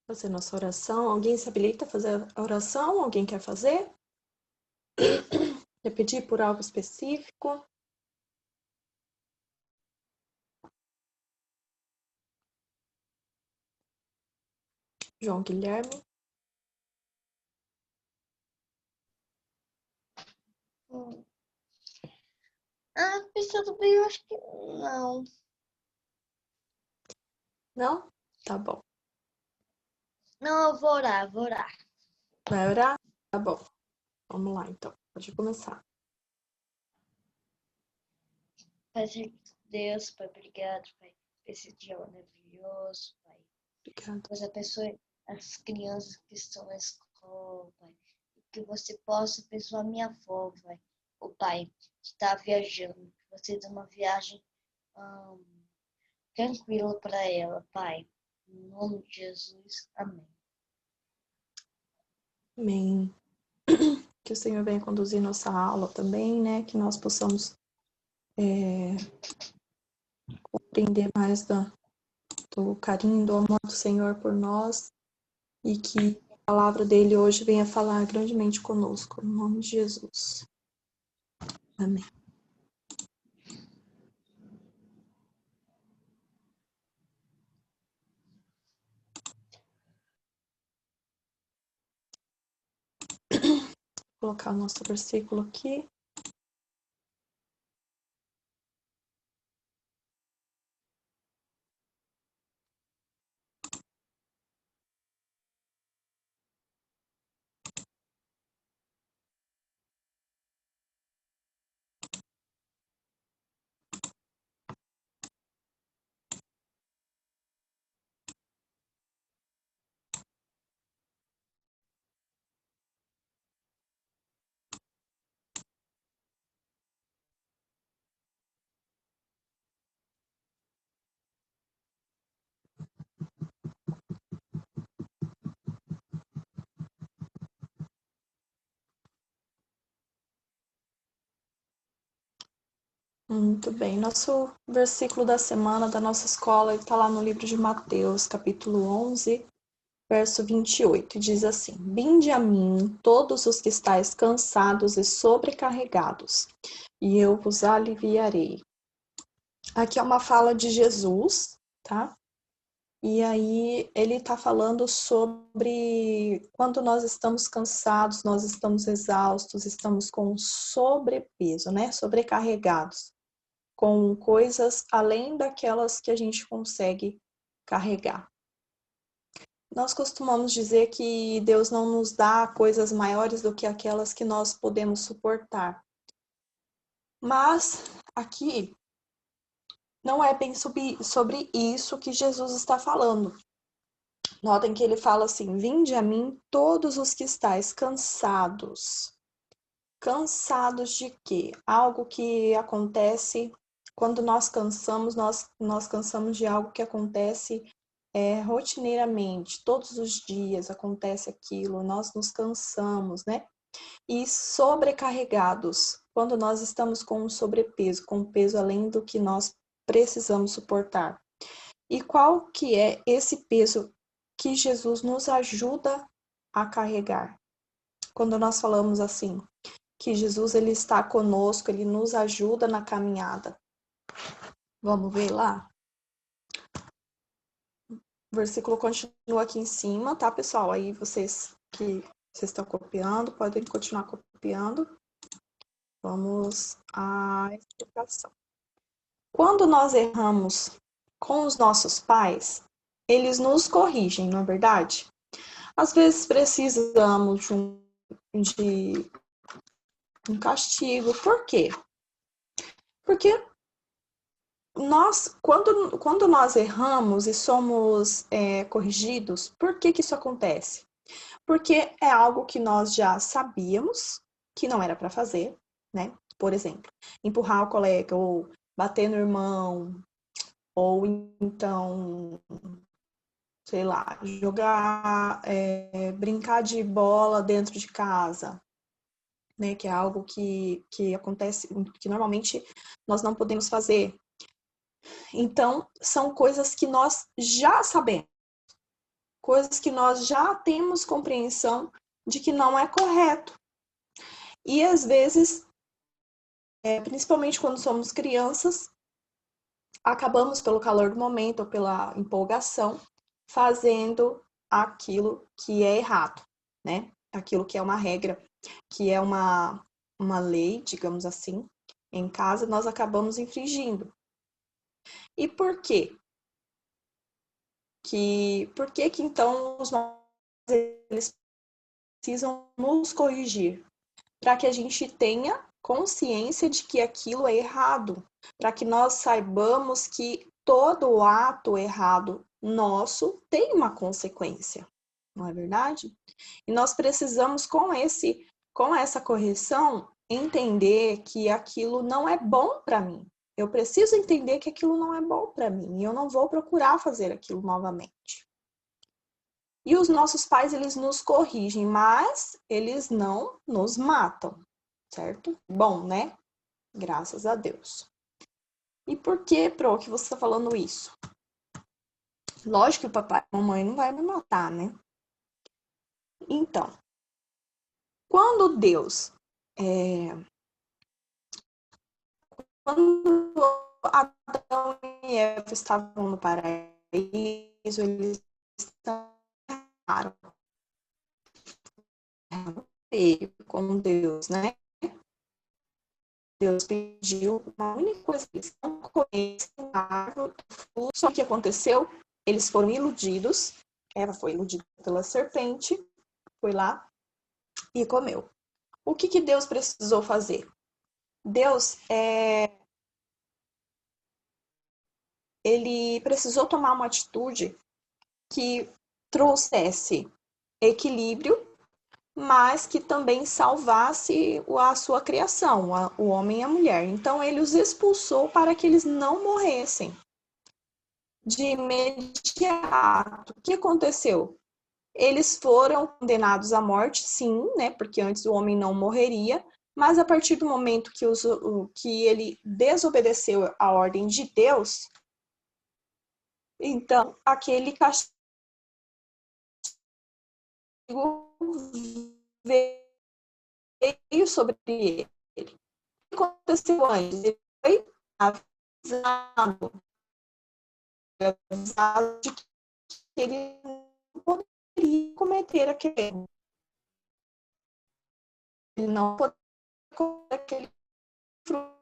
fazer nossa oração. Alguém se habilita a fazer a oração? Alguém quer fazer? Quer pedir por algo específico? João Guilherme? Hum. Pensando bem, eu acho que não. Não? Tá bom. Não, eu vou orar, vou orar. Vai orar? Tá bom. Vamos lá, então. Pode começar. Pai, Senhor Deus, Pai, obrigado, Pai, por esse dia maravilhoso, Pai. Obrigada. Deus abençoe as crianças que estão na escola, Pai. E que você possa abençoar minha avó, Pai. O Pai, que está viajando. Que você dê uma viagem tranquila para ela, Pai. Em nome de Jesus, amém. Amém. Que o Senhor venha conduzir nossa aula também, né? Que nós possamos compreender mais do carinho, do amor do Senhor por nós e que a palavra dele hoje venha falar grandemente conosco. Em nome de Jesus. Amém. Vou colocar o nosso versículo aqui. Muito bem. Nosso versículo da semana da nossa escola está lá no livro de Mateus, capítulo 11, verso 28. E diz assim: Vinde a mim, todos os que estáis cansados e sobrecarregados, e eu vos aliviarei. Aqui é uma fala de Jesus, tá? E aí ele está falando sobre quando nós estamos cansados, nós estamos exaustos, estamos com sobrepeso, né? Sobrecarregados, com coisas além daquelas que a gente consegue carregar. Nós costumamos dizer que Deus não nos dá coisas maiores do que aquelas que nós podemos suportar. Mas aqui não é bem sobre isso que Jesus está falando. Notem que ele fala assim: Vinde a mim todos os que estáis cansados. Cansados de quê? Algo que acontece quando nós cansamos, nós cansamos de algo que acontece rotineiramente, todos os dias acontece aquilo, nós nos cansamos, né? E sobrecarregados, quando nós estamos com um sobrepeso, com um peso além do que nós precisamos suportar. E qual que é esse peso que Jesus nos ajuda a carregar? Quando nós falamos assim, que Jesus ele está conosco, ele nos ajuda na caminhada. Vamos ver lá? O versículo continua aqui em cima, tá, pessoal? Aí vocês estão copiando, podem continuar copiando. Vamos à explicação. Quando nós erramos com os nossos pais, eles nos corrigem, não é verdade? Às vezes precisamos de um castigo. Por quê? Porque quando nós erramos e somos corrigidos, por que isso acontece? Porque é algo que nós já sabíamos que não era para fazer, né? Por exemplo, empurrar o colega, ou bater no irmão, ou então, sei lá, brincar de bola dentro de casa, né? Que é algo que acontece, que normalmente nós não podemos fazer. Então, são coisas que nós já sabemos. coisas que nós já temos compreensão de que não é correto. E às vezes, principalmente quando somos crianças, acabamos pelo calor do momento ou pela empolgação fazendo aquilo que é errado, né? Aquilo que é uma regra, que é uma lei, digamos assim, em casa, nós acabamos infringindo. E por quê? Por que então os nossos eles precisam nos corrigir? Para que a gente tenha consciência de que aquilo é errado, para que nós saibamos que todo ato errado nosso tem uma consequência, não é verdade? E nós precisamos com essa correção entender que aquilo não é bom para mim. Eu preciso entender que aquilo não é bom para mim e eu não vou procurar fazer aquilo novamente. E os nossos pais, eles nos corrigem, mas eles não nos matam, certo? Bom, né? Graças a Deus. E por que, Pro, que você está falando isso? Lógico que o papai e a mamãe não vai me matar, né? Então, quando Deus... quando Adão e Eva estavam no paraíso, eles estavam com Deus, né? Deus pediu uma única coisa, eles não conhecem a árvore do fruto. Só que o que aconteceu? Eles foram iludidos. Eva foi iludida pela serpente, foi lá e comeu. O que Deus precisou fazer? Deus, ele precisou tomar uma atitude que trouxesse equilíbrio, mas que também salvasse a sua criação, o homem e a mulher. Então, ele os expulsou para que eles não morressem. De imediato, o que aconteceu? Eles foram condenados à morte, sim, né? Porque antes o homem não morreria, mas a partir do momento que ele desobedeceu a ordem de Deus, então aquele castigo veio sobre ele. O que aconteceu antes? Ele foi avisado de que ele não poderia cometer aquele erro. Ele não poderia cometer aquele fruto.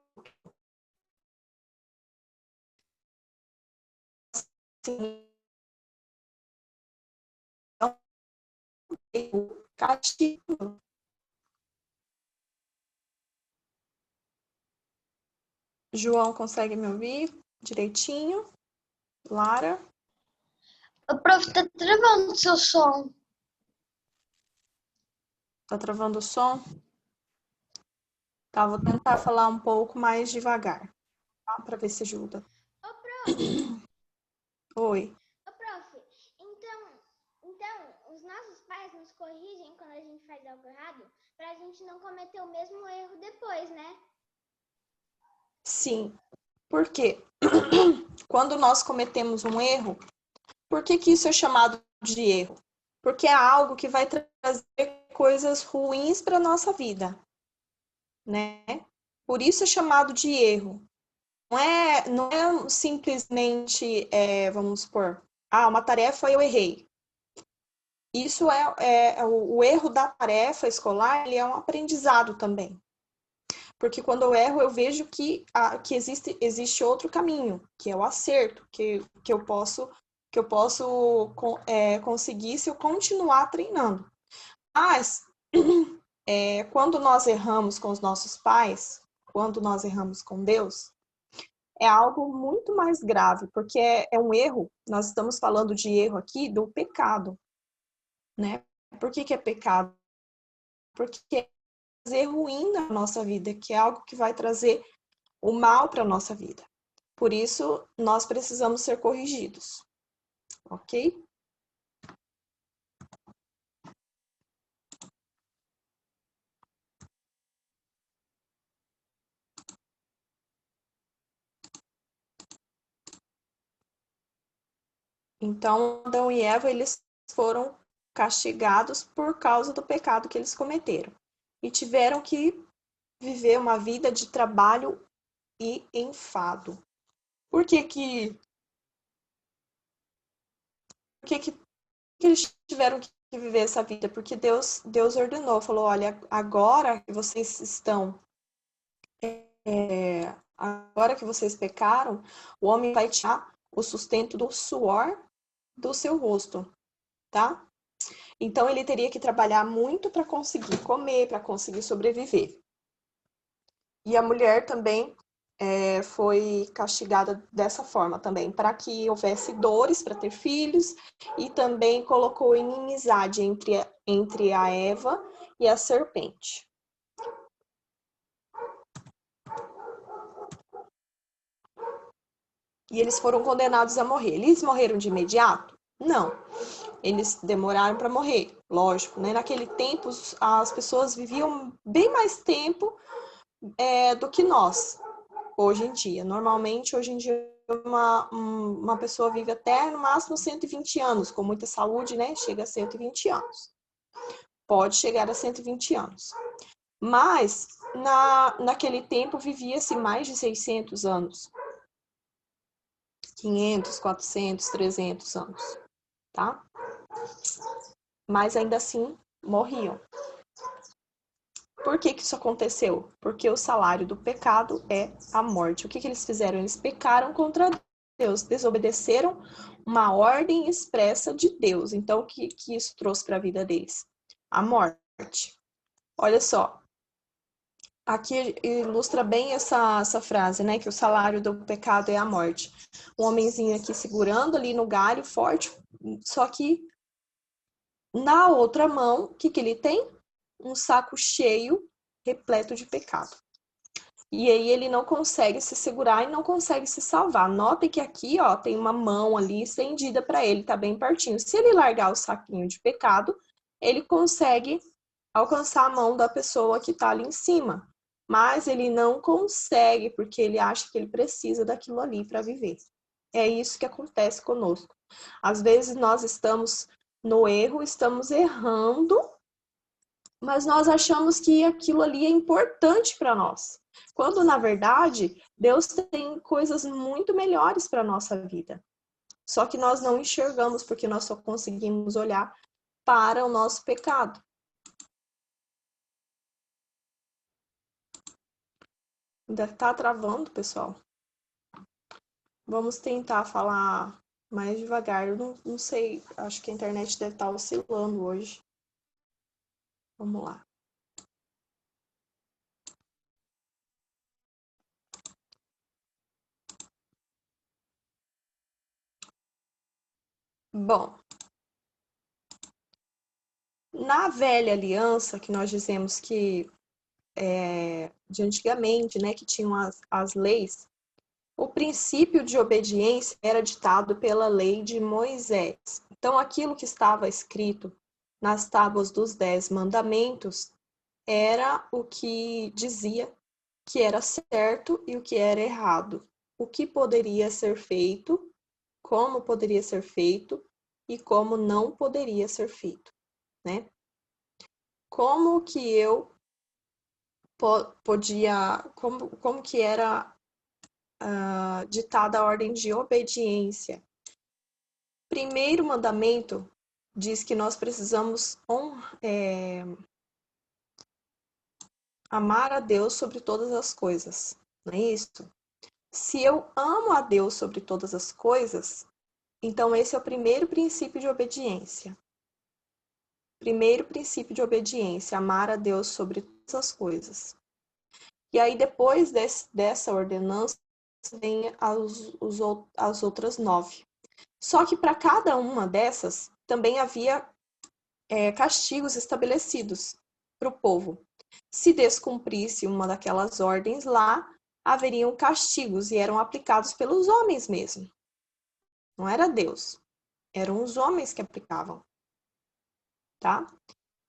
Assim, então, o castigo. João, consegue me ouvir direitinho? Lara? O prof tá travando seu som. Tá travando o som? Tá, vou tentar falar um pouco mais devagar, tá? Para ver se ajuda. Ô, prof, Oi. então, os nossos pais nos corrigem quando a gente faz algo errado, pra gente não cometer o mesmo erro depois, né? Sim. Por quê? Quando nós cometemos um erro, por que isso é chamado de erro? Porque é algo que vai trazer coisas ruins para nossa vida, né? Por isso é chamado de erro. Não é simplesmente, vamos supor, uma tarefa eu errei. Isso o erro da tarefa escolar, ele é um aprendizado também. Porque quando eu erro, eu vejo que existe outro caminho, que é o acerto, que eu posso conseguir se eu continuar treinando. Mas quando nós erramos com os nossos pais, quando nós erramos com Deus, é algo muito mais grave, porque é um erro. Nós estamos falando de erro aqui do pecado, né? Por que é pecado? Porque é trazer ruim na nossa vida, que é algo que vai trazer o mal para a nossa vida. Por isso, nós precisamos ser corrigidos, ok? Então, Adão e Eva, eles foram castigados por causa do pecado que eles cometeram. E tiveram que viver uma vida de trabalho e enfado. Por que eles tiveram que viver essa vida? Porque Deus ordenou, falou, olha, agora que vocês estão, agora que vocês pecaram, o homem vai tirar o sustento do suor do seu rosto, tá? Então ele teria que trabalhar muito para conseguir comer, para conseguir sobreviver. E a mulher também foi castigada dessa forma também, para que houvesse dores para ter filhos, e também colocou inimizade entre a Eva e a serpente. E eles foram condenados a morrer. Eles morreram de imediato? Não. Eles demoraram para morrer, lógico, né? Naquele tempo, as pessoas viviam bem mais tempo do que nós, hoje em dia. Normalmente, hoje em dia, uma pessoa vive até no máximo 120 anos, com muita saúde, né? Chega a 120 anos. Pode chegar a 120 anos. Mas, naquele tempo, vivia-se mais de 600 anos. 500, 400, 300 anos, tá? Mas ainda assim, morriam. Por que isso aconteceu? Porque o salário do pecado é a morte. O que eles fizeram? Eles pecaram contra Deus, desobedeceram uma ordem expressa de Deus. Então, o que isso trouxe para a vida deles? A morte. Olha só, aqui ilustra bem essa frase, né? Que o salário do pecado é a morte. Um homenzinho aqui segurando ali no galho, forte, só que na outra mão, o que ele tem? Um saco cheio, repleto de pecado. E aí ele não consegue se segurar e não consegue se salvar. Notem que aqui, ó, tem uma mão ali estendida para ele, tá bem pertinho. Se ele largar o saquinho de pecado, ele consegue alcançar a mão da pessoa que tá ali em cima. Mas ele não consegue, porque ele acha que ele precisa daquilo ali para viver. É isso que acontece conosco. Às vezes nós estamos no erro, estamos errando, mas nós achamos que aquilo ali é importante para nós. Quando, na verdade, Deus tem coisas muito melhores para a nossa vida. Só que nós não enxergamos, porque nós só conseguimos olhar para o nosso pecado. Ainda está travando, pessoal? Vamos tentar falar mais devagar. Eu não sei, acho que a internet deve estar oscilando hoje. Vamos lá. Bom, na velha aliança, que nós dizemos que de antigamente, né, que tinham as leis, o princípio de obediência era ditado pela lei de Moisés. Então, aquilo que estava escrito nas tábuas dos 10 mandamentos era o que dizia que era certo e o que era errado, o que poderia ser feito, como poderia ser feito e como não poderia ser feito, né? Como que eu podia, como que era ditada a ordem de obediência. Primeiro mandamento diz que nós precisamos amar a Deus sobre todas as coisas, não é isso? Se eu amo a Deus sobre todas as coisas, então esse é o primeiro princípio de obediência. Primeiro princípio de obediência, amar a Deus sobre todas as coisas. E aí, depois dessa ordenança, vem as outras 9. Só que para cada uma dessas, também havia castigos estabelecidos para o povo. Se descumprisse uma daquelas ordens lá, haveriam castigos e eram aplicados pelos homens mesmo. Não era Deus, eram os homens que aplicavam, tá?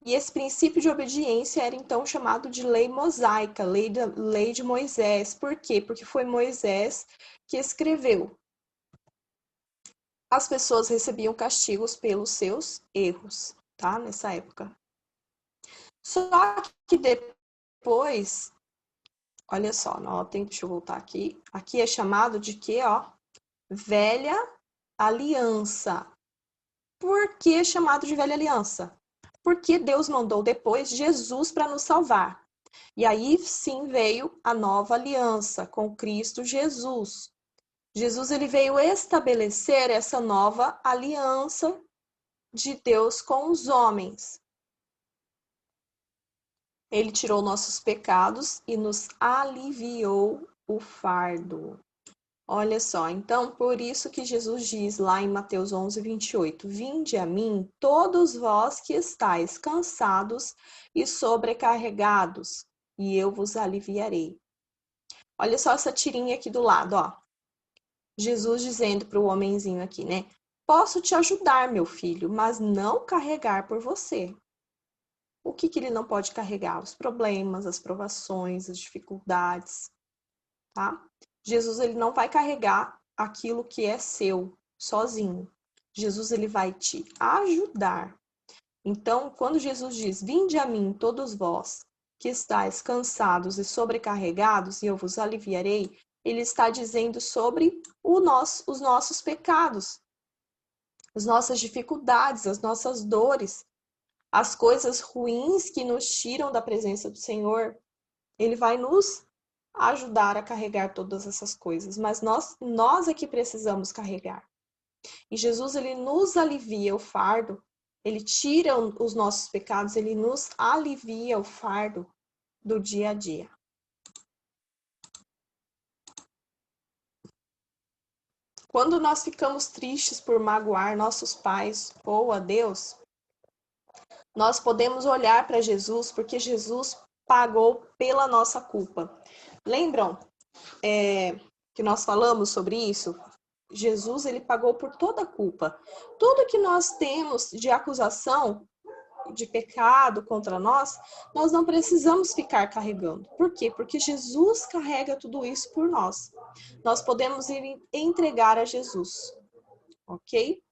E esse princípio de obediência era então chamado de lei mosaica, lei de Moisés. Por quê? Porque foi Moisés que escreveu. as pessoas recebiam castigos pelos seus erros, tá? Nessa época. Só que depois, olha só, deixa eu voltar aqui. Aqui é chamado de quê, ó? Velha aliança. Por que é chamado de velha aliança? Porque Deus mandou depois Jesus para nos salvar. E aí sim veio a nova aliança com Cristo Jesus. Jesus ele veio estabelecer essa nova aliança de Deus com os homens. Ele tirou nossos pecados e nos aliviou o fardo. Olha só, então, por isso que Jesus diz lá em Mateus 11, 28, Vinde a mim, todos vós que estáis cansados e sobrecarregados, e eu vos aliviarei. Olha só essa tirinha aqui do lado, ó. Jesus dizendo para o homenzinho aqui, né? Posso te ajudar, meu filho, mas não carregar por você. O que ele não pode carregar? Os problemas, as provações, as dificuldades, tá? Jesus ele não vai carregar aquilo que é seu sozinho. Jesus ele vai te ajudar. Então, quando Jesus diz: Vinde a mim, todos vós que estáis cansados e sobrecarregados, e eu vos aliviarei, ele está dizendo sobre os nossos pecados, as nossas dificuldades, as nossas dores, as coisas ruins que nos tiram da presença do Senhor. Ele vai nos ajudar a carregar todas essas coisas, mas nós é que precisamos carregar. E Jesus, ele nos alivia o fardo, ele tira os nossos pecados, ele nos alivia o fardo do dia a dia. Quando nós ficamos tristes por magoar nossos pais ou a Deus, nós podemos olhar para Jesus, porque Jesus pagou pela nossa culpa. Lembram que nós falamos sobre isso? Jesus, ele pagou por toda a culpa. Tudo que nós temos de acusação, de pecado contra nós não precisamos ficar carregando. Por quê? Porque Jesus carrega tudo isso por nós. Nós podemos ir entregar a Jesus, ok?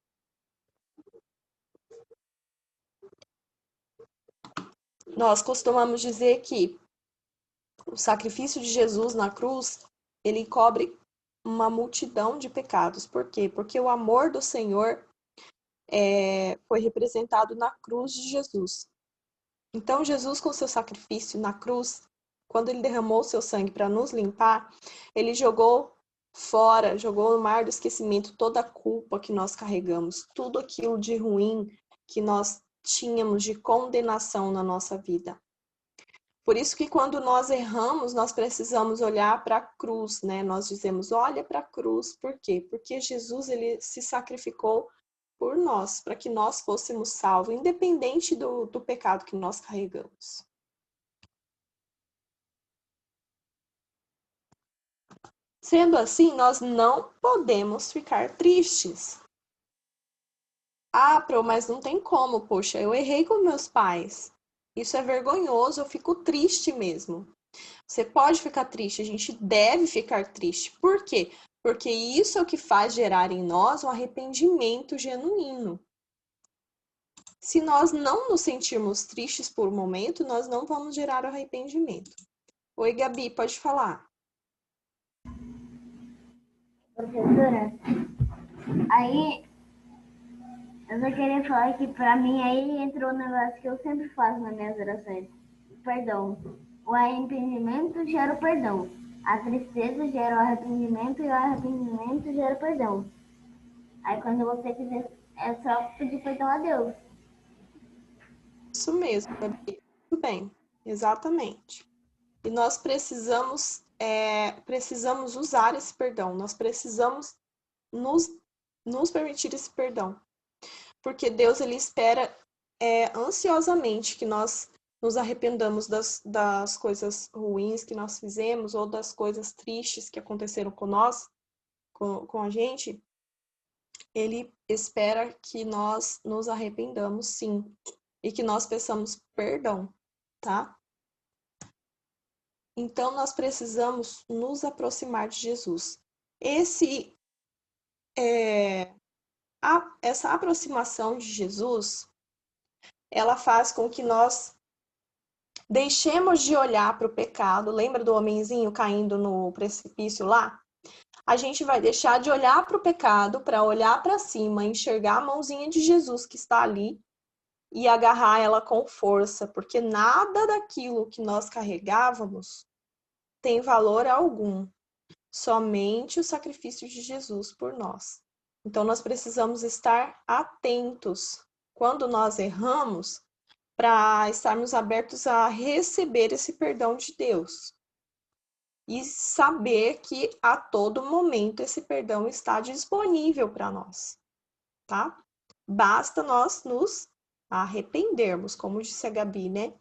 Nós costumamos dizer que o sacrifício de Jesus na cruz, ele cobre uma multidão de pecados. Por quê? Porque o amor do Senhor foi representado na cruz de Jesus. Então, Jesus, com seu sacrifício na cruz, quando ele derramou seu sangue para nos limpar, ele jogou fora, jogou no mar do esquecimento toda a culpa que nós carregamos, tudo aquilo de ruim que nós tínhamos de condenação na nossa vida. Por isso que quando nós erramos, nós precisamos olhar para a cruz, né? Nós dizemos, olha para a cruz, por quê? Porque Jesus, ele se sacrificou por nós, para que nós fôssemos salvos, independente do pecado que nós carregamos. Sendo assim, nós não podemos ficar tristes. Ah, mas não tem como, poxa, eu errei com meus pais. Isso é vergonhoso, eu fico triste mesmo. Você pode ficar triste, a gente deve ficar triste. Por quê? Porque isso é o que faz gerar em nós um arrependimento genuíno. Se nós não nos sentirmos tristes por um momento, nós não vamos gerar o arrependimento. Oi, Gabi, pode falar. Professora, aí eu só queria falar que pra mim aí entrou um negócio que eu sempre faço nas minhas orações. Perdão. O arrependimento gera o perdão. A tristeza gera o arrependimento e o arrependimento gera o perdão. Aí quando você quiser, é só pedir perdão a Deus. Isso mesmo, Gabi. Tudo bem, exatamente. E nós precisamos usar esse perdão, nós precisamos nos permitir esse perdão. Porque Deus, ele espera ansiosamente que nós nos arrependamos das coisas ruins que nós fizemos ou das coisas tristes que aconteceram com nós, com a gente. Ele espera que nós nos arrependamos, sim, e que nós peçamos perdão, tá? Então, nós precisamos nos aproximar de Jesus. Esse essa aproximação de Jesus, ela faz com que nós deixemos de olhar para o pecado. Lembra do homenzinho caindo no precipício lá? A gente vai deixar de olhar para o pecado, para olhar para cima, enxergar a mãozinha de Jesus que está ali e agarrar ela com força, porque nada daquilo que nós carregávamos tem valor algum. Somente o sacrifício de Jesus por nós. Então, nós precisamos estar atentos quando nós erramos, para estarmos abertos a receber esse perdão de Deus. E saber que a todo momento esse perdão está disponível para nós, tá? Basta nós nos arrependermos, como disse a Gabi, né?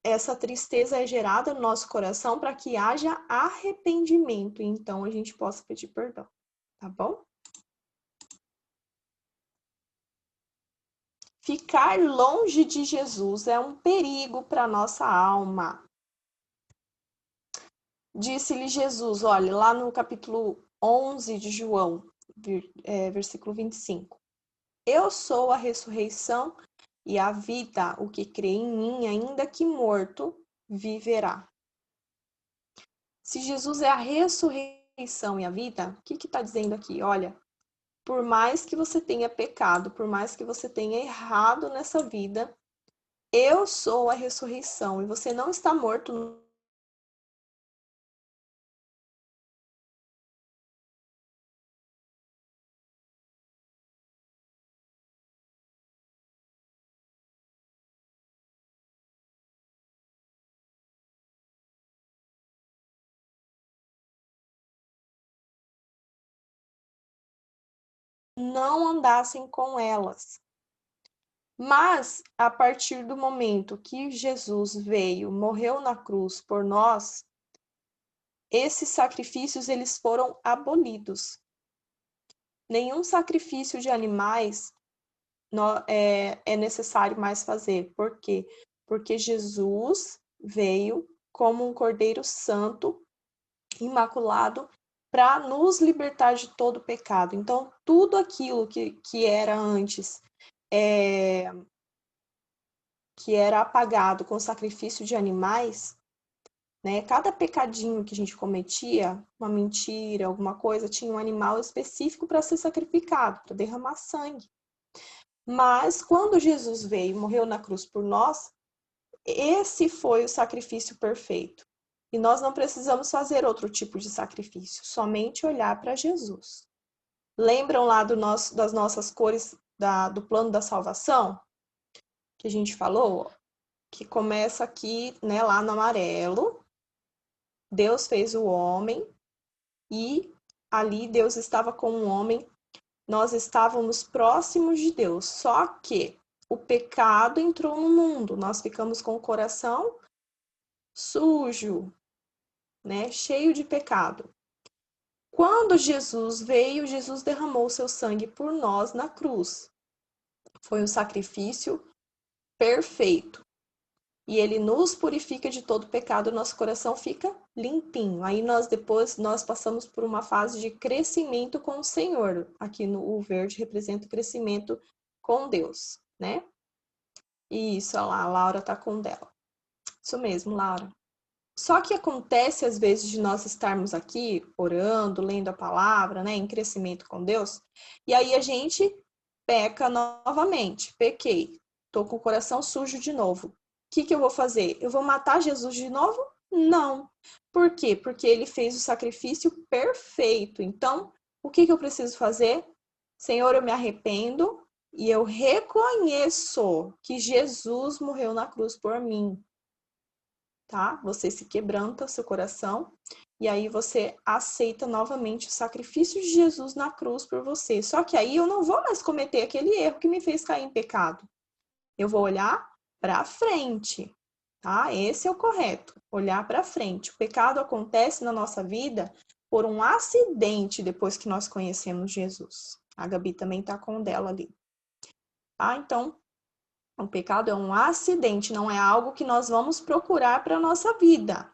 Essa tristeza é gerada no nosso coração para que haja arrependimento, e então a gente possa pedir perdão, tá bom? Ficar longe de Jesus é um perigo para a nossa alma. Disse-lhe Jesus, olha, lá no capítulo 11 de João, versículo 25. Eu sou a ressurreição e a vida, o que crê em mim, ainda que morto, viverá. Se Jesus é a ressurreição e a vida, o que está dizendo aqui? Olha, por mais que você tenha pecado, por mais que você tenha errado nessa vida, eu sou a ressurreição e você não está morto. Não andassem com elas. Mas, a partir do momento que Jesus veio, morreu na cruz por nós, esses sacrifícios eles foram abolidos. Nenhum sacrifício de animais é necessário mais fazer. Por quê? Porque Jesus veio como um Cordeiro Santo, imaculado, para nos libertar de todo pecado. Então, tudo aquilo que era antes, que era apagado com sacrifício de animais, né? Cada pecadinho que a gente cometia, uma mentira, alguma coisa, tinha um animal específico para ser sacrificado, para derramar sangue. Mas quando Jesus veio e morreu na cruz por nós, esse foi o sacrifício perfeito. E nós não precisamos fazer outro tipo de sacrifício, somente olhar para Jesus. Lembram lá das nossas cores do plano da salvação? Que a gente falou? Que começa aqui, né, lá no amarelo. Deus fez o homem e ali Deus estava com o homem. Nós estávamos próximos de Deus, só que o pecado entrou no mundo. Nós ficamos com o coração sujo, né, cheio de pecado. Quando Jesus veio, Jesus derramou seu sangue por nós na cruz. Foi um sacrifício perfeito. E ele nos purifica de todo pecado, nosso coração fica limpinho. Aí depois nós passamos por uma fase de crescimento com o Senhor. Aqui o verde representa o crescimento com Deus, né? Isso, olha lá, a Laura tá com dela. Isso mesmo, Laura. Só que acontece às vezes de nós estarmos aqui orando, lendo a palavra, né, em crescimento com Deus, e aí a gente peca novamente. Pequei, tô com o coração sujo de novo. O que eu vou fazer? Eu vou matar Jesus de novo? Não. Por quê? Porque ele fez o sacrifício perfeito. Então, o que eu preciso fazer? Senhor, eu me arrependo e eu reconheço que Jesus morreu na cruz por mim. Tá? Você se quebranta, seu coração, e aí você aceita novamente o sacrifício de Jesus na cruz por você. Só que aí eu não vou mais cometer aquele erro que me fez cair em pecado. Eu vou olhar para frente, tá? Esse é o correto, olhar para frente. O pecado acontece na nossa vida por um acidente depois que nós conhecemos Jesus. A Gabi também tá com o dela ali. Tá? Então, o pecado é um acidente, não é algo que nós vamos procurar para a nossa vida.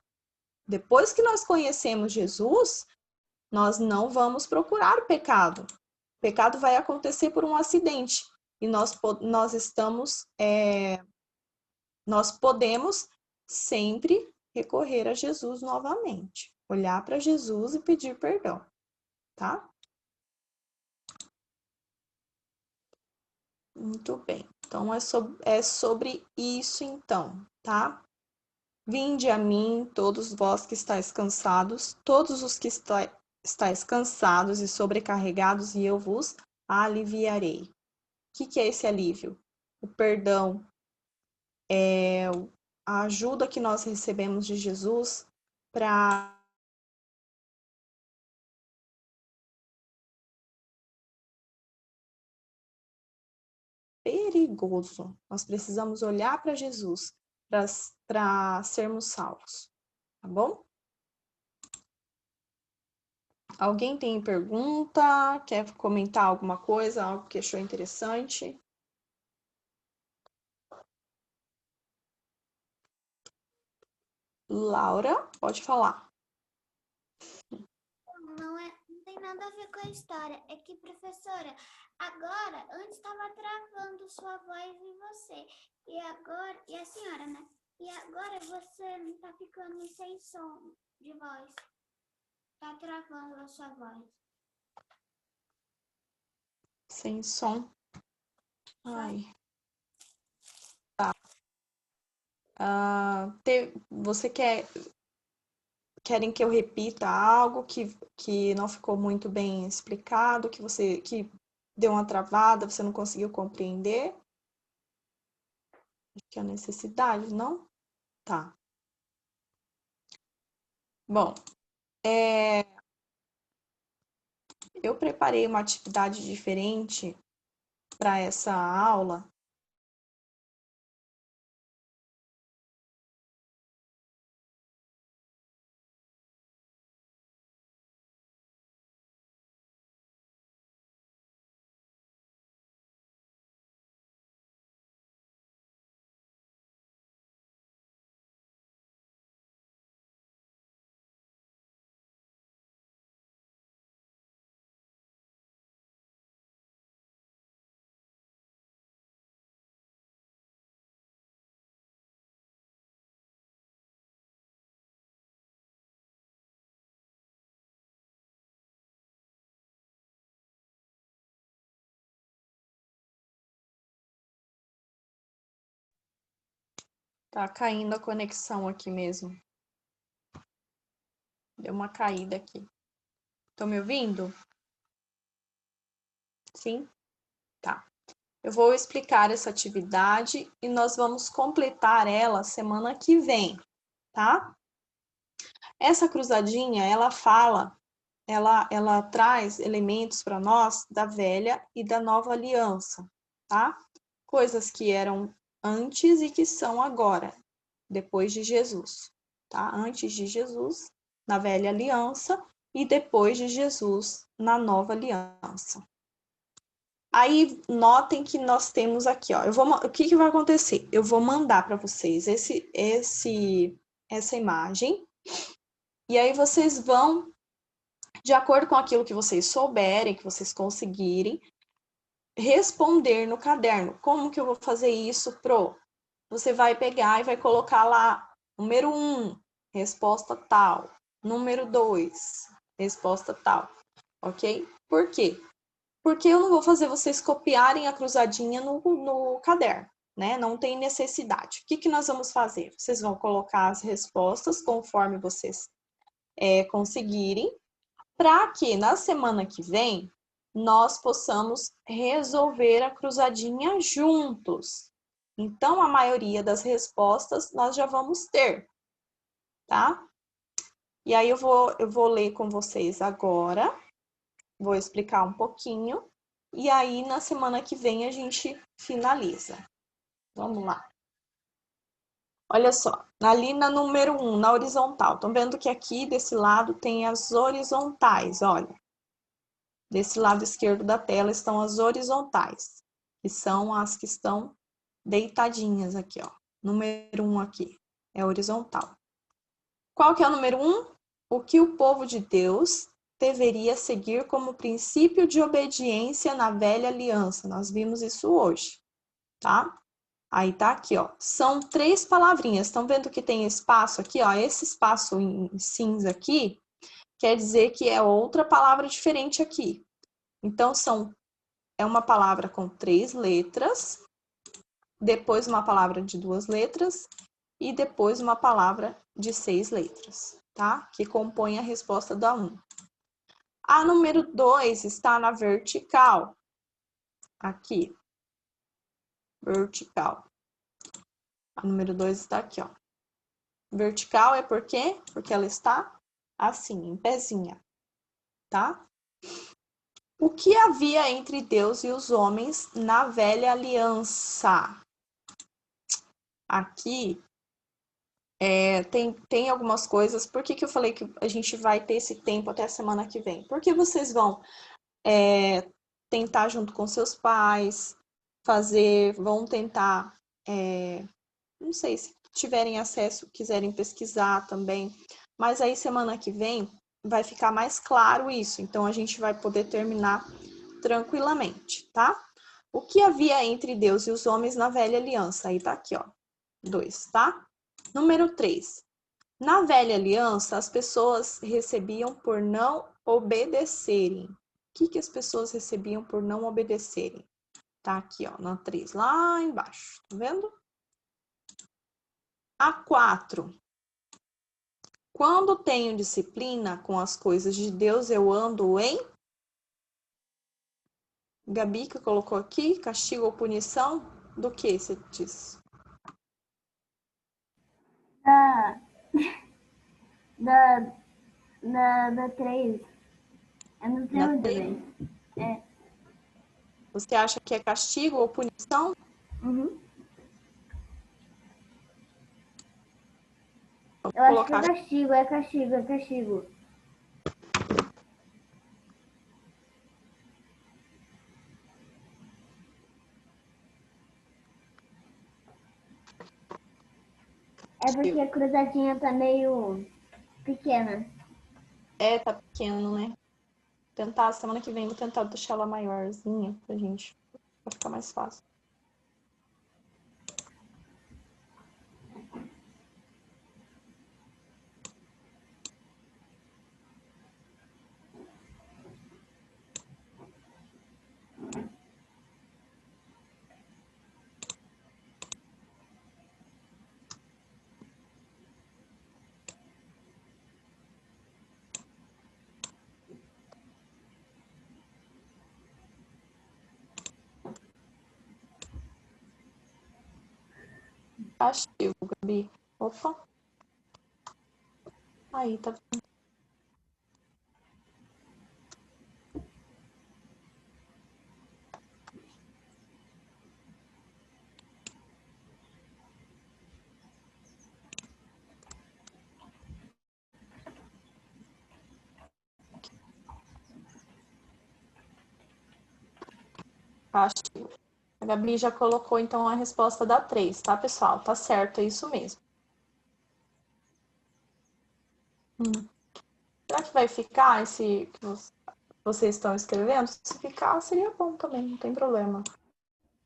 Depois que nós conhecemos Jesus, nós não vamos procurar o pecado. pecado vai acontecer por um acidente. E nós podemos sempre recorrer a Jesus novamente. Olhar para Jesus e pedir perdão, tá? Muito bem. Então, é sobre isso, então, tá? Vinde a mim, todos vós que estáis cansados, todos os que estáis cansados e sobrecarregados, e eu vos aliviarei. O que é esse alívio? O perdão, a ajuda que nós recebemos de Jesus para perigoso. Nós precisamos olhar para Jesus para sermos salvos, tá bom? Alguém tem pergunta? Quer comentar alguma coisa? Algo que achou interessante? Laura, pode falar. Não tem nada a ver com a história. É que, professora, agora, antes estava travando sua voz em você. E agora, e a senhora, né? E agora você não tá ficando sem som de voz. Tá travando a sua voz. Sem som. Ai. Tá. Você querem que eu repita algo que não ficou muito bem explicado, que deu uma travada, você não conseguiu compreender? Acho que é a necessidade, não? Tá. Bom, eu preparei uma atividade diferente para essa aula. Tá caindo a conexão aqui mesmo. Deu uma caída aqui. Estão me ouvindo? Sim? Tá. Eu vou explicar essa atividade e nós vamos completar ela semana que vem, tá? Essa cruzadinha, ela traz elementos para nós da velha e da nova aliança, tá? Coisas que eram antes e que são agora, depois de Jesus, tá? Antes de Jesus, na velha aliança, e depois de Jesus, na nova aliança. Aí, notem que nós temos aqui, ó, o que vai acontecer? Eu vou mandar para vocês essa imagem, e aí vocês vão, de acordo com aquilo que vocês souberem, que vocês conseguirem, responder no caderno. Como que eu vou fazer isso, Pro? Você vai pegar e vai colocar lá, número 1, resposta tal. Número 2, resposta tal. Ok? Por quê? Porque eu não vou fazer vocês copiarem a cruzadinha no caderno, né? Não tem necessidade. O que nós vamos fazer? Vocês vão colocar as respostas conforme vocês conseguirem, para que na semana que vem nós possamos resolver a cruzadinha juntos. Então, a maioria das respostas nós já vamos ter, tá? E aí eu vou ler com vocês agora, vou explicar um pouquinho, e aí na semana que vem a gente finaliza. Vamos lá. Olha só, ali na número 1, na horizontal, estão vendo que aqui desse lado tem as horizontais, olha. Desse lado esquerdo da tela estão as horizontais, que são as que estão deitadinhas aqui, ó. Número 1 aqui é horizontal. Qual que é o número 1? O que o povo de Deus deveria seguir como princípio de obediência na velha aliança. Nós vimos isso hoje, tá? Aí tá aqui, ó. São 3 palavrinhas. Estão vendo que tem espaço aqui, ó? Esse espaço em cinza aqui quer dizer que é outra palavra diferente aqui. Então, é uma palavra com 3 letras, depois uma palavra de 2 letras e depois uma palavra de 6 letras, tá? Que compõe a resposta da 1. A número 2 está na vertical. Aqui. Vertical. A número 2 está aqui, ó. Vertical é por quê? Porque ela está assim, em pezinha, tá? O que havia entre Deus e os homens na velha aliança? Aqui tem algumas coisas. Por que eu falei que a gente vai ter esse tempo até a semana que vem? Porque vocês vão tentar junto com seus pais, vão tentar, não sei, se tiverem acesso, quiserem pesquisar também, mas aí semana que vem vai ficar mais claro isso, então a gente vai poder terminar tranquilamente, tá? O que havia entre Deus e os homens na velha aliança? Aí tá aqui, ó, 2, tá? Número 3. Na velha aliança, as pessoas recebiam por não obedecerem. O que as pessoas recebiam por não obedecerem? Tá aqui, ó, na 3, lá embaixo, tá vendo? A 4. Quando tenho disciplina com as coisas de Deus, eu ando em... Gabi, que colocou aqui, castigo ou punição, do que você disse? Da 3. É no 3 também. Você acha que é castigo ou punição? Uhum. Vou Eu acho colocar... que é castigo. É porque a cruzadinha tá meio pequena. Tá pequeno, né? Semana que vem, vou tentar deixar ela maiorzinha pra gente, pra ficar mais fácil. Castigo, Gabi. Opa. Aí, tá vendo? Castigo. A Gabi já colocou, então, a resposta da 3, tá, pessoal? Tá certo, é isso mesmo. Será que vai ficar esse que vocês estão escrevendo? Se ficar, seria bom também, não tem problema.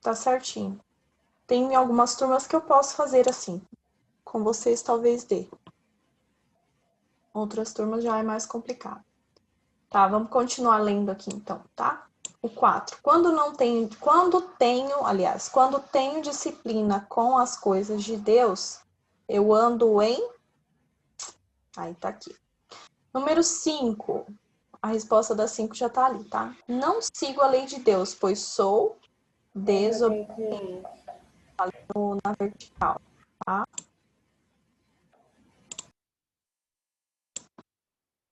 Tá certinho. Tem algumas turmas que eu posso fazer assim. Com vocês, talvez dê. Outras turmas já é mais complicado. Tá, vamos continuar lendo aqui, então, tá? O 4. Quando tenho disciplina com as coisas de Deus, eu ando em... Aí tá aqui. Número 5. A resposta da 5 já tá ali, tá? Não sigo a lei de Deus, pois sou desobediente. Na vertical, tá?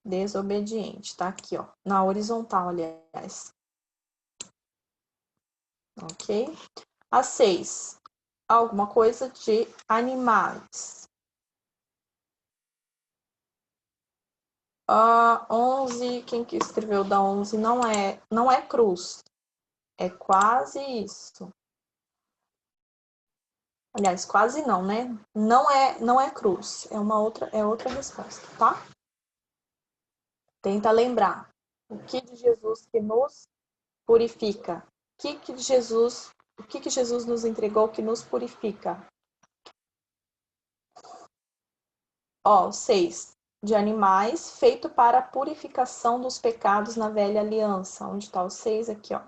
Desobediente, tá aqui, ó. Na horizontal, aliás. Ok? A 6. Alguma coisa de animais. A 11, quem que escreveu da 11? Não é cruz. É quase isso. Aliás, quase não, né? Não é cruz. É outra resposta, tá? Tenta lembrar. O que de Jesus que nos purifica? O que Jesus nos entregou que nos purifica? Ó, 6. De animais, feito para a purificação dos pecados na velha aliança. Onde está o 6? Aqui, ó.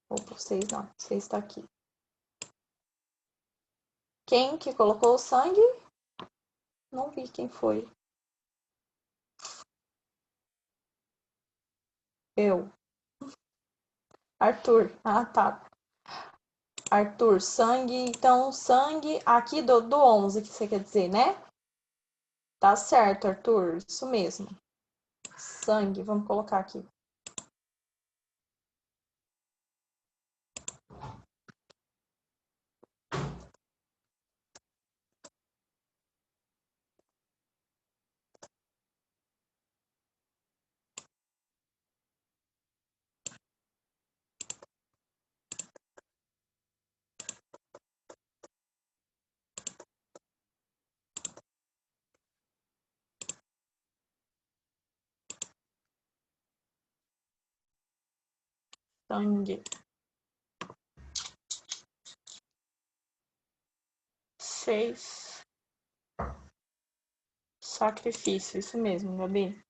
Opa, o 6 não. O 6 está aqui. Quem que colocou o sangue? Não vi quem foi. Eu. Arthur. Ah, tá. Arthur, sangue. Então, sangue aqui do 11, que você quer dizer, né? Tá certo, Arthur. Isso mesmo. Sangue. Vamos colocar aqui. Sangue. 6. Sacrifício. Isso mesmo, Gabi.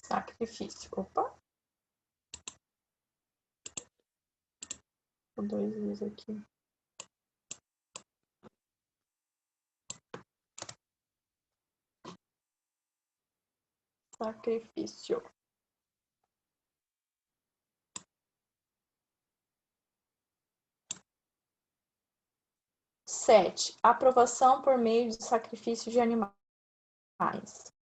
Sacrifício. Opa. Vou 2 vezes aqui. Sacrifício. 7. Aprovação por meio de sacrifício de animais.